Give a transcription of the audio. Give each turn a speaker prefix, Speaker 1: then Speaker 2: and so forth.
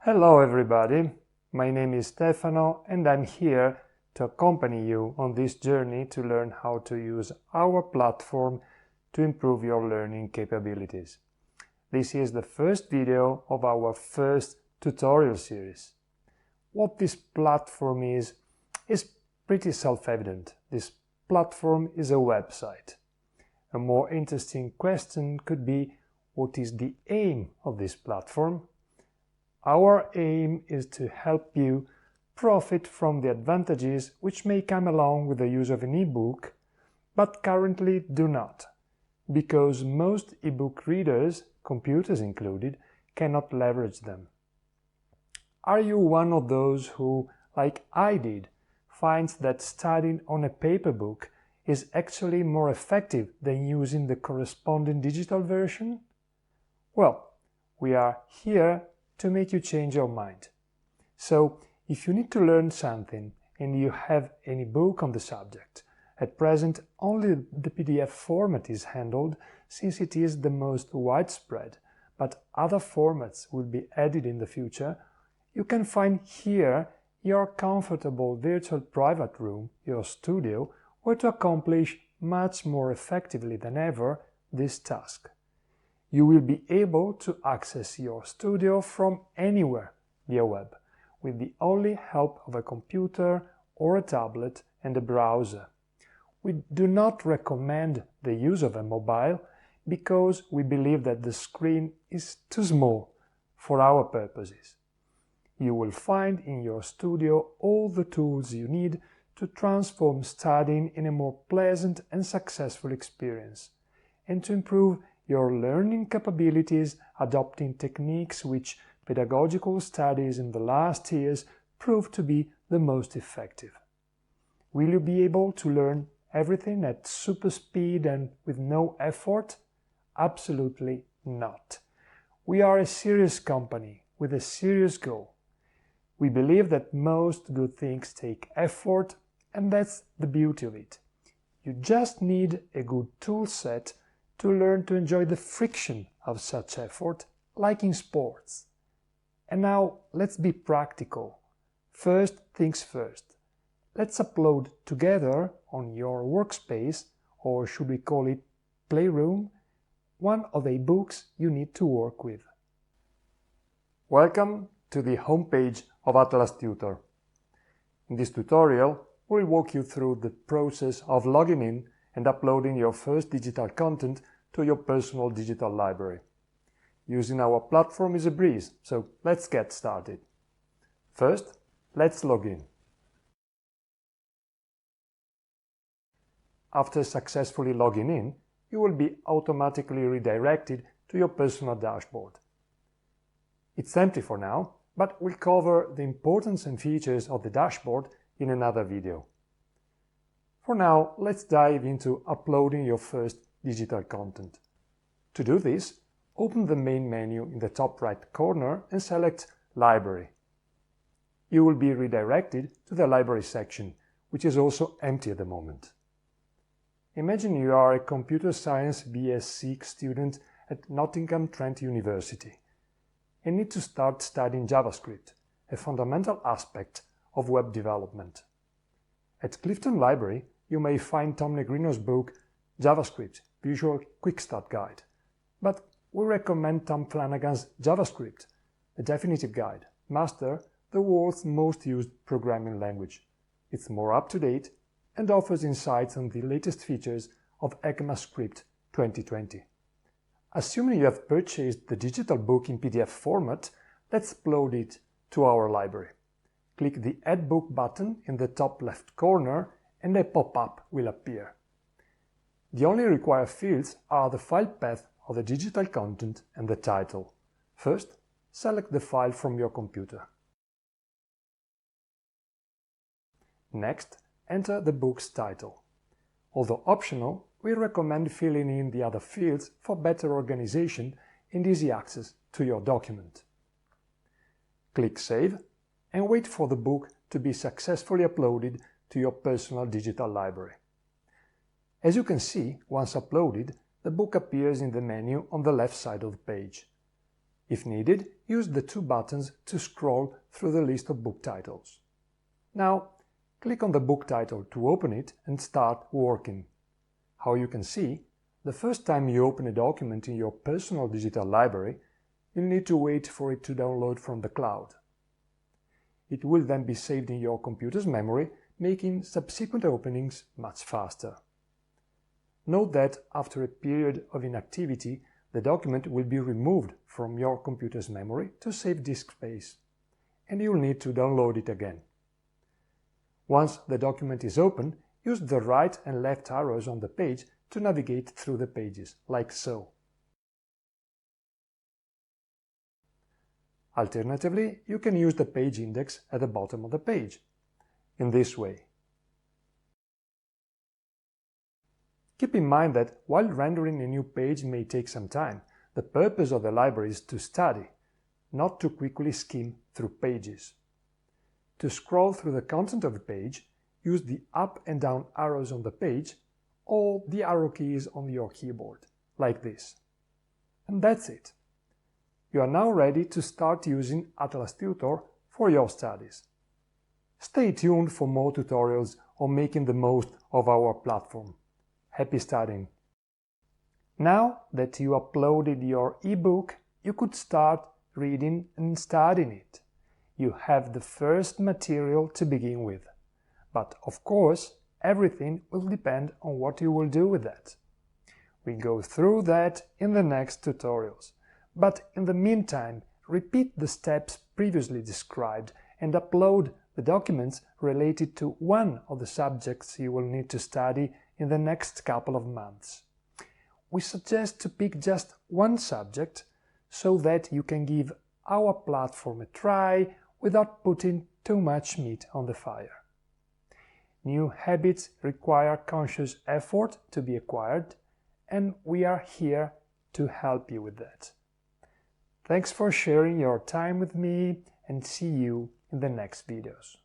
Speaker 1: Hello everybody, my name is Stefano and I'm here to accompany you on this journey to learn how to use our platform to improve your learning capabilities. This is the first video of our first tutorial series. What this platform is pretty self-evident. This platform is a website. A more interesting question could be, what is the aim of this platform? Our aim is to help you profit from the advantages which may come along with the use of an e-book, but currently do not, because most e-book readers, computers included, cannot leverage them. Are you one of those who, like I did, finds that studying on a paper book is actually more effective than using the corresponding digital version? Well, we are here to make you change your mind. So, if you need to learn something and you have any book on the subject, at present only the PDF format is handled since it is the most widespread, but other formats will be added in the future, you can find here your comfortable virtual private room, your studio, where to accomplish much more effectively than ever this task. You will be able to access your studio from anywhere via web, with the only help of a computer or a tablet and a browser. We do not recommend the use of a mobile because we believe that the screen is too small for our purposes. You will find in your studio all the tools you need to transform studying in a more pleasant and successful experience, and to improve your learning capabilities adopting techniques which pedagogical studies in the last years proved to be the most effective. Will you be able to learn everything at super speed and with no effort? Absolutely not. We are a serious company with a serious goal. We believe that most good things take effort, and that's the beauty of it. You just need a good tool set to learn to enjoy the friction of such effort, like in sports. And now let's be practical. First things first. Let's upload together on your workspace, or should we call it playroom, one of the books you need to work with. Welcome to the homepage of Atlhas Tutor. In this tutorial, we'll walk you through the process of logging in and uploading your first digital content to your personal digital library. Using our platform is a breeze, so let's get started. First, let's log in. After successfully logging in, you will be automatically redirected to your personal dashboard. It's empty for now, but we'll cover the importance and features of the dashboard in another video. For now, let's dive into uploading your first digital content. To do this, open the main menu in the top right corner and select Library. You will be redirected to the Library section, which is also empty at the moment. Imagine you are a computer science BSc student at Nottingham Trent University and need to start studying JavaScript, a fundamental aspect of web development. At Clifton Library, you may find Tom Negrino's book JavaScript, Visual Quick Start Guide, but we recommend Tom Flanagan's JavaScript, a definitive guide, master the world's most used programming language. It's more up-to-date and offers insights on the latest features of ECMAScript 2020. Assuming you have purchased the digital book in PDF format, let's upload it to our library. Click the Add Book button in the top left corner and a pop-up will appear. The only required fields are the file path of the digital content and the title. First, select the file from your computer. Next, enter the book's title. Although optional, we recommend filling in the other fields for better organization and easy access to your document. Click Save and wait for the book to be successfully uploaded to your personal digital library. As you can see, once uploaded, the book appears in the menu on the left side of the page. If needed, use the two buttons to scroll through the list of book titles. Now, click on the book title to open it and start working. How you can see, the first time you open a document in your personal digital library, you'll need to wait for it to download from the cloud. It will then be saved in your computer's memory, making subsequent openings much faster. Note that after a period of inactivity, the document will be removed from your computer's memory to save disk space, and you'll need to download it again. Once the document is open, use the right and left arrows on the page to navigate through the pages, like so. Alternatively, you can use the page index at the bottom of the page, in this way. Keep in mind that while rendering a new page may take some time, the purpose of the library is to study, not to quickly skim through pages. To scroll through the content of a page, use the up and down arrows on the page or the arrow keys on your keyboard, like this. And that's it. You are now ready to start using Atlhas Tutor for your studies. Stay tuned for more tutorials on making the most of our platform. Happy studying! Now that you uploaded your ebook, you could start reading and studying it. You have the first material to begin with. But of course, everything will depend on what you will do with that. We go through that in the next tutorials. But in the meantime, repeat the steps previously described and upload the documents related to one of the subjects you will need to study in the next couple of months. We suggest to pick just one subject so that you can give our platform a try without putting too much meat on the fire. New habits require conscious effort to be acquired, and we are here to help you with that. Thanks for sharing your time with me, and see you in the next videos.